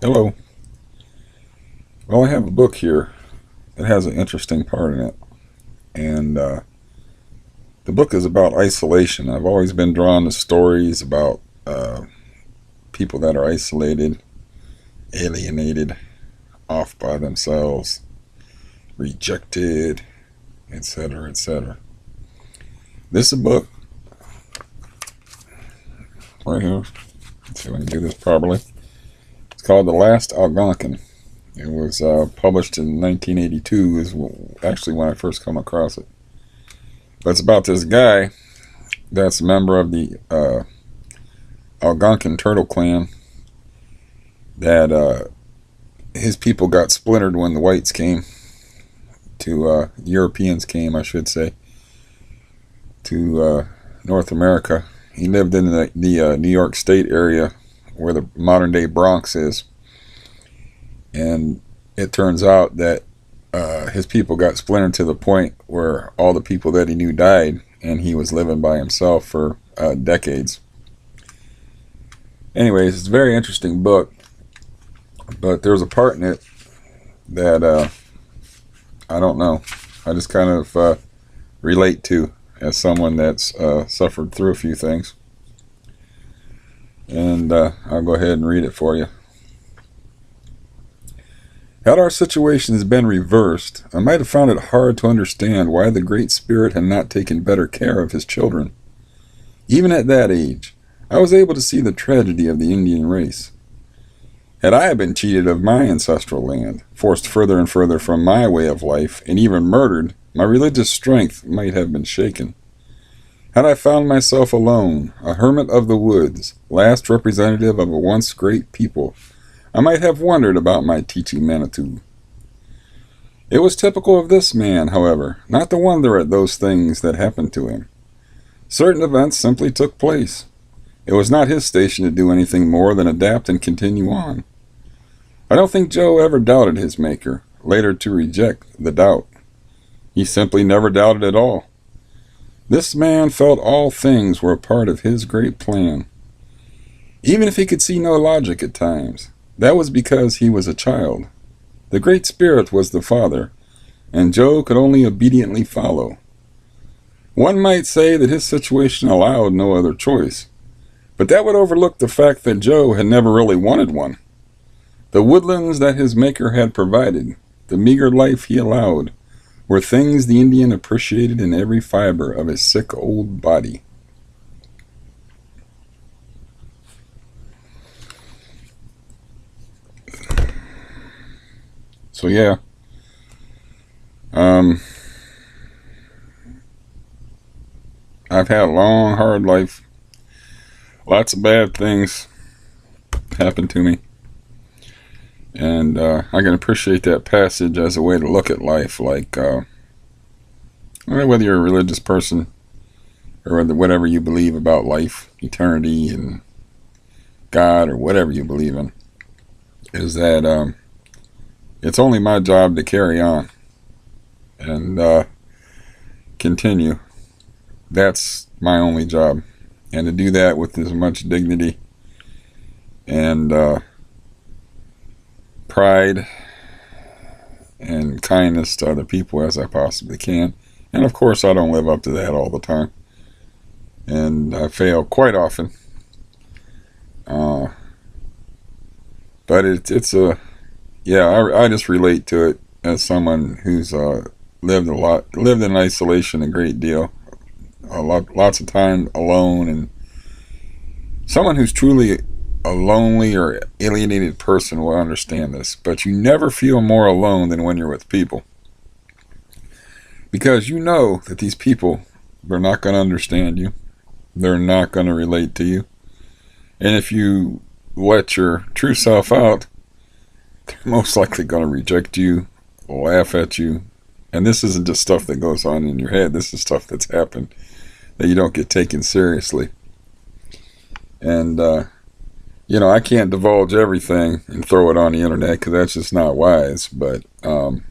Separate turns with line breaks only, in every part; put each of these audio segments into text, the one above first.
Hello. Well, I have a book here that has an interesting part in it. And the book is about isolation. I've always been drawn to stories about people that are isolated, alienated, off by themselves, rejected, etc., etc. This is a book right here. Let's see if I can do this properly. It's called The Last Algonquin. It was published in 1982 is actually when I first come across it. But it's about this guy that's a member of the Algonquin Turtle Clan that his people got splintered when the whites came to, Europeans came, I should say, to North America. He lived in the New York State area where the modern day Bronx is. And it turns out that his people got splintered to the point where all the people that he knew died, and he was living by himself for decades. Anyways, it's a very interesting book, but there's a part in it that I don't know. I just kind of relate to as someone that's suffered through a few things. And I'll go ahead and read it for you. Had our situations been reversed, I might have found it hard to understand why the Great Spirit had not taken better care of his children. Even at that age, I was able to see the tragedy of the Indian race. Had I been cheated of my ancestral land, forced further and further from my way of life, and even murdered, my religious strength might have been shaken. Had I found myself alone, a hermit of the woods, last representative of a once great people, I might have wondered about my teaching Manitou. It was typical of this man, however, not to wonder at those things that happened to him. Certain events simply took place. It was not his station to do anything more than adapt and continue on. I don't think Joe ever doubted his Maker, later to reject the doubt. He simply never doubted at all. This man felt all things were a part of his great plan. Even if he could see no logic at times, that was because he was a child. The Great Spirit was the Father, and Joe could only obediently follow. One might say that his situation allowed no other choice, but that would overlook the fact that Joe had never really wanted one. The woodlands that his Maker had provided, the meager life he allowed, were things the Indian appreciated in every fiber of his sick old body. So yeah, I've had a long, hard life. Lots of bad things happened to me. And I can appreciate that passage as a way to look at life, like whether you're a religious person or whatever you believe about life, eternity, and God, or whatever you believe in, is that it's only my job to carry on and continue. That's my only job. And to do that with as much dignity and pride and kindness to other people as I possibly can. And of course, I don't live up to that all the time. And I fail quite often. But it's a... Yeah, I just relate to it as someone who's lived in isolation a great deal, lots of time alone, and someone who's truly a lonely or alienated person will understand this. But you never feel more alone than when you're with people, because you know that these people, they're not going to understand you, they're not going to relate to you, and if you let your true self out, they're most likely going to reject you, laugh at you. And this isn't just stuff that goes on in your head. This is stuff that's happened that you don't get taken seriously. And, I can't divulge everything and throw it on the internet because that's just not wise. But when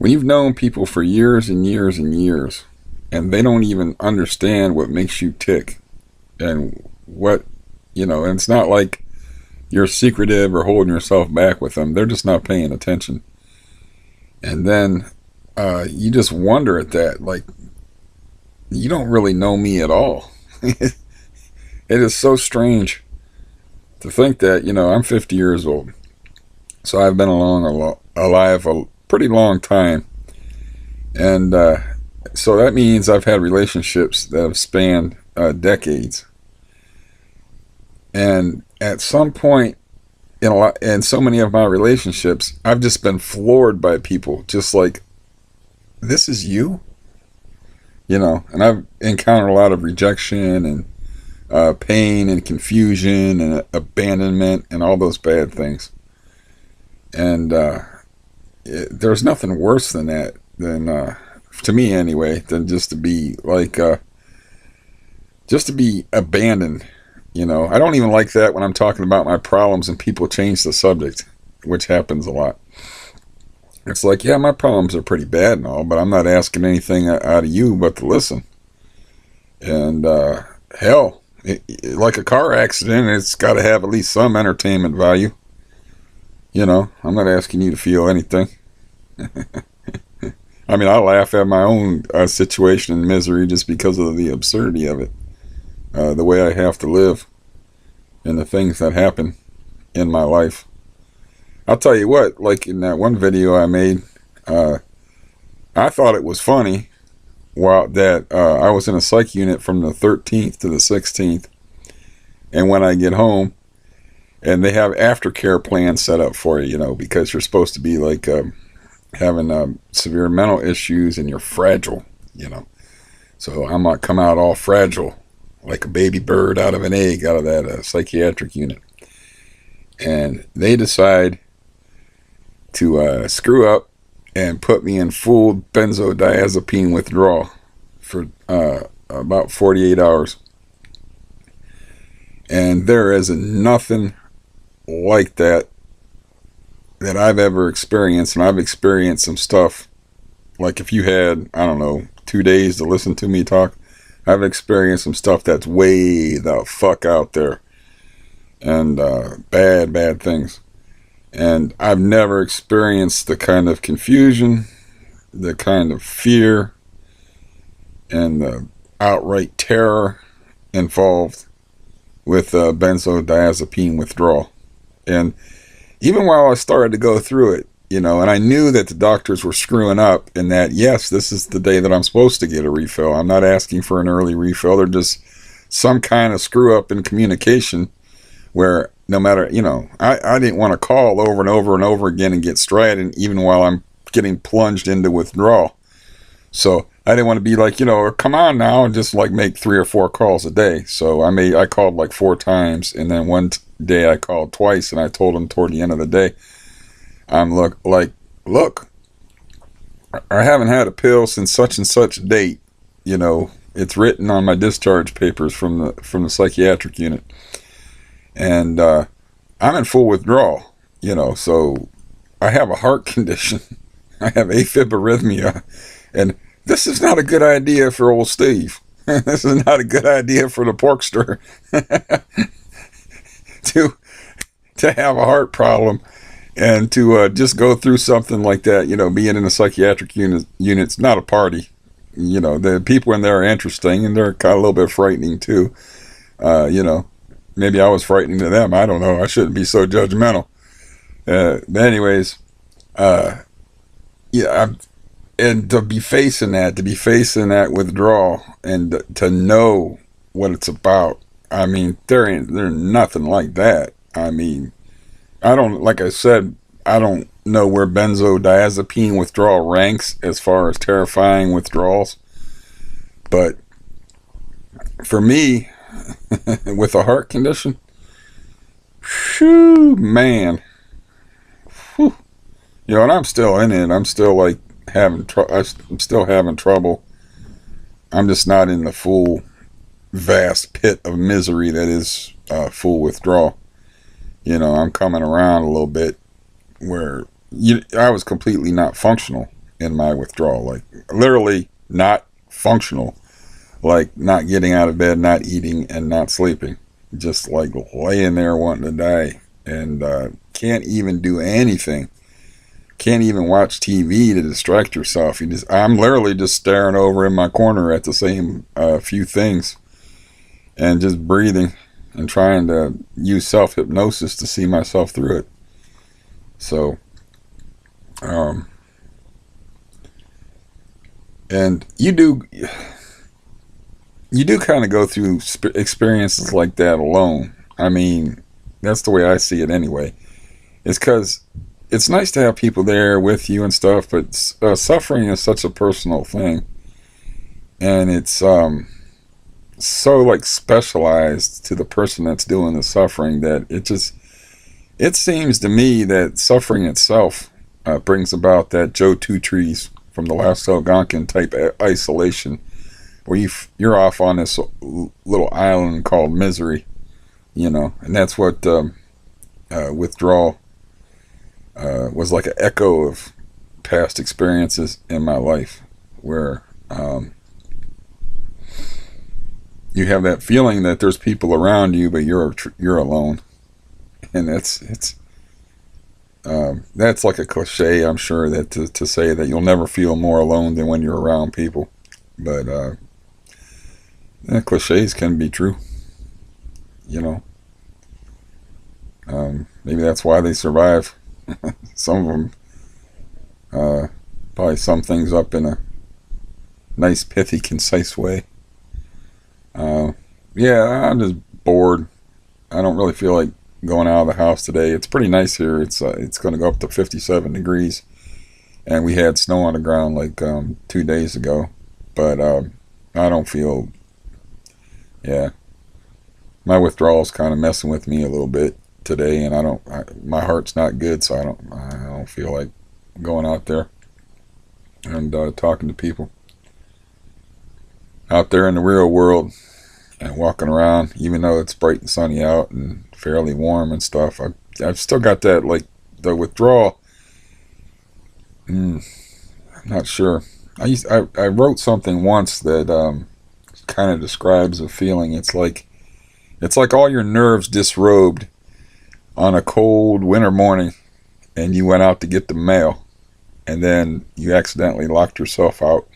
you've known people for years and years and years, and they don't even understand what makes you tick and what, and it's not like you're secretive or holding yourself back with them, they're just not paying attention. And then you just wonder at that, like, you don't really know me at all. It is so strange to think that, I'm 50 years old. So I've been alive a pretty long time. And so that means I've had relationships that have spanned decades. And at some point in so many of my relationships, I've just been floored by people, just like, this is you? And I've encountered a lot of rejection and pain and confusion and abandonment and all those bad things. And there's nothing worse than that, to me anyway, than just to be like, just to be abandoned. I don't even like that when I'm talking about my problems and people change the subject, which happens a lot. It's like, yeah, my problems are pretty bad and all, but I'm not asking anything out of you but to listen. And hell, like a car accident, it's got to have at least some entertainment value. I'm not asking you to feel anything. I mean, I laugh at my own situation and misery just because of the absurdity of it. The way I have to live and the things that happen in my life. I'll tell you what, like in that one video I made, I thought it was funny that I was in a psych unit from the 13th to the 16th. And when I get home, and they have aftercare plans set up for you, because you're supposed to be like having severe mental issues and you're fragile, So I'm going to come out all fragile, like a baby bird out of an egg, out of that psychiatric unit. And they decide to screw up and put me in full benzodiazepine withdrawal for about 48 hours. And there is nothing like that I've ever experienced. And I've experienced some stuff, like if you had, I don't know, 2 days to listen to me talk, I've experienced some stuff that's way the fuck out there. And bad things. And I've never experienced the kind of confusion, the kind of fear, and the outright terror involved with benzodiazepine withdrawal. And even while I started to go through it, and I knew that the doctors were screwing up, and that, yes, this is the day that I'm supposed to get a refill. I'm not asking for an early refill. They're just some kind of screw up in communication where no matter, I didn't want to call over and over and over again and get strident even while I'm getting plunged into withdrawal. So I didn't want to be like, come on now, and just like make 3 or 4 calls a day. So I called like 4 times, and then one day I called twice, and I told them toward the end of the day, look, I haven't had a pill since such and such date. It's written on my discharge papers from the psychiatric unit. And I'm in full withdrawal, so I have a heart condition. I have AFib arrhythmia. And this is not a good idea for old Steve. This is not a good idea for the porkster to have a heart problem and to just go through something like that. Being in a psychiatric unit's not a party. The people in there are interesting, and they're kind of a little bit frightening too. Maybe I was frightening to them. I don't know. I shouldn't be so judgmental. But anyways, and to be facing that withdrawal, and to know what it's about. I mean, there's nothing like that. I mean, like I said, I don't know where benzodiazepine withdrawal ranks as far as terrifying withdrawals. But for me, with a heart condition, whew, man, whew. And I'm still in it. I'm still like I'm still having trouble. I'm just not in the full vast pit of misery that is full withdrawal. I'm coming around a little bit where I was completely not functional in my withdrawal, like literally not functional, like not getting out of bed, not eating, and not sleeping, just like laying there wanting to die and can't even do anything. Can't even watch TV to distract yourself. I'm literally just staring over in my corner at the same few things and just breathing and trying to use self-hypnosis to see myself through it. So, and you do kind of go through experiences like that alone. I mean, that's the way I see it anyway. It's because it's nice to have people there with you and stuff, but suffering is such a personal thing, and it's so like specialized to the person that's doing the suffering that it seems to me that suffering itself brings about that Joe Two Trees from the Last Algonquin type isolation, where you're off on this little island called misery, and that's what withdrawal was like, an echo of past experiences in my life, where you have that feeling that there's people around you, but you're alone, and that's like a cliche, I'm sure, that to say that you'll never feel more alone than when you're around people, but cliches can be true, maybe that's why they survive. Some of them probably sum things up in a nice, pithy, concise way. Yeah, I'm just bored. I don't really feel like going out of the house today. It's pretty nice here. It's going to go up to 57 degrees, and we had snow on the ground like 2 days ago. But I don't feel. Yeah, my withdrawal's kind of messing with me a little bit today, and my heart's not good, so I don't feel like going out there and talking to people out there in the real world and walking around, even though it's bright and sunny out and fairly warm and stuff. I've still got that, like, the withdrawal. I'm not sure. I wrote something once that kind of describes a feeling. It's like all your nerves disrobed on a cold winter morning, and you went out to get the mail, and then you accidentally locked yourself out.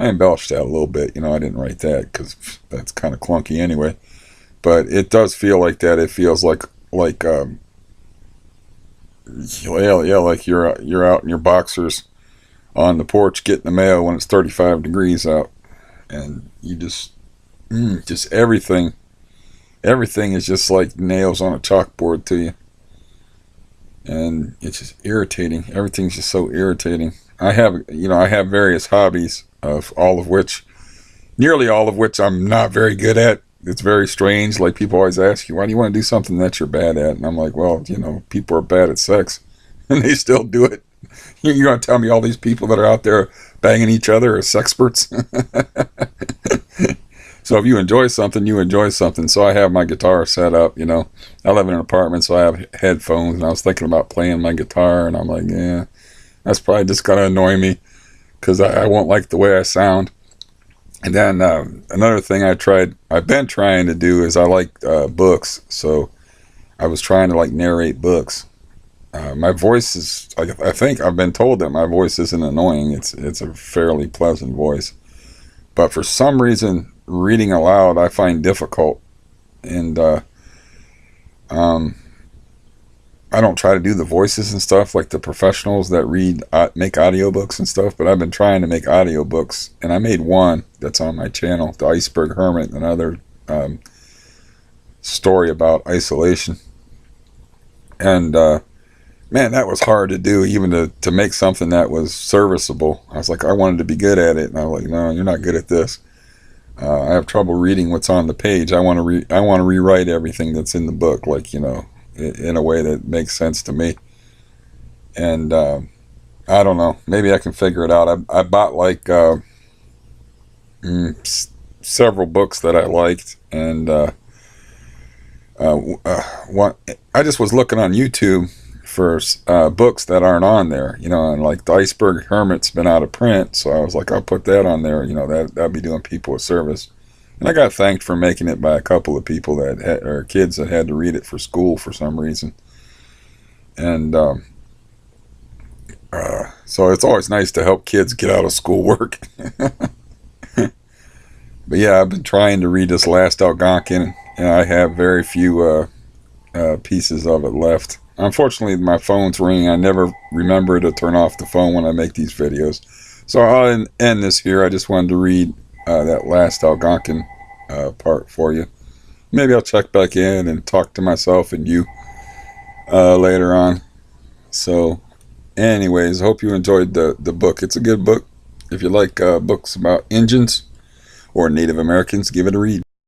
I embellished that a little bit, I didn't write that because that's kind of clunky anyway, but it does feel like that. It feels like like you're out in your boxers on the porch getting the mail when it's 35 degrees out, and you just everything is just like nails on a chalkboard to you, and it's just irritating. Everything's just so irritating. I have various hobbies, nearly all of which I'm not very good at. It's very strange. Like, people always ask you, why do you want to do something that you're bad at? And I'm like, well, people are bad at sex, and they still do it. You're going to tell me all these people that are out there banging each other are sexperts? So if you enjoy something, you enjoy something. So I have my guitar set up, I live in an apartment, so I have headphones, and I was thinking about playing my guitar, and I'm like, yeah, that's probably just going to annoy me because I won't like the way I sound. And then another thing I've been trying to do is I like books, so I was trying to, like, narrate books. My voice is, I think I've been told that my voice isn't annoying. It's a fairly pleasant voice. But for some reason, reading aloud I find difficult, and I don't try to do the voices and stuff like the professionals that make audiobooks and stuff, but I've been trying to make audiobooks, and I made one that's on my channel, The Iceberg Hermit, another story about isolation. And man, that was hard to do, even to make something that was serviceable. I was like, I wanted to be good at it, and I was like, no, you're not good at this. I have trouble reading what's on the page. I want to rewrite everything that's in the book, like, in a way that makes sense to me. And I don't know, maybe I can figure it out. I bought like several books that I liked, and I just was looking on YouTube for books that aren't on there, and like The Iceberg Hermit's been out of print, so I was like, I'll put that on there, that'd be doing people a service. And I got thanked for making it by a couple of people that had, or kids that had to read it for school for some reason. And so it's always nice to help kids get out of schoolwork. But yeah, I've been trying to read this last Algonquin, and I have very few pieces of it left. Unfortunately, my phone's ringing. I never remember to turn off the phone when I make these videos. So I'll end this here. I just wanted to read that last Algonquin part for you. Maybe I'll check back in and talk to myself and you later on. So anyways, hope you enjoyed the book. It's a good book. If you like books about Indians or Native Americans, give it a read.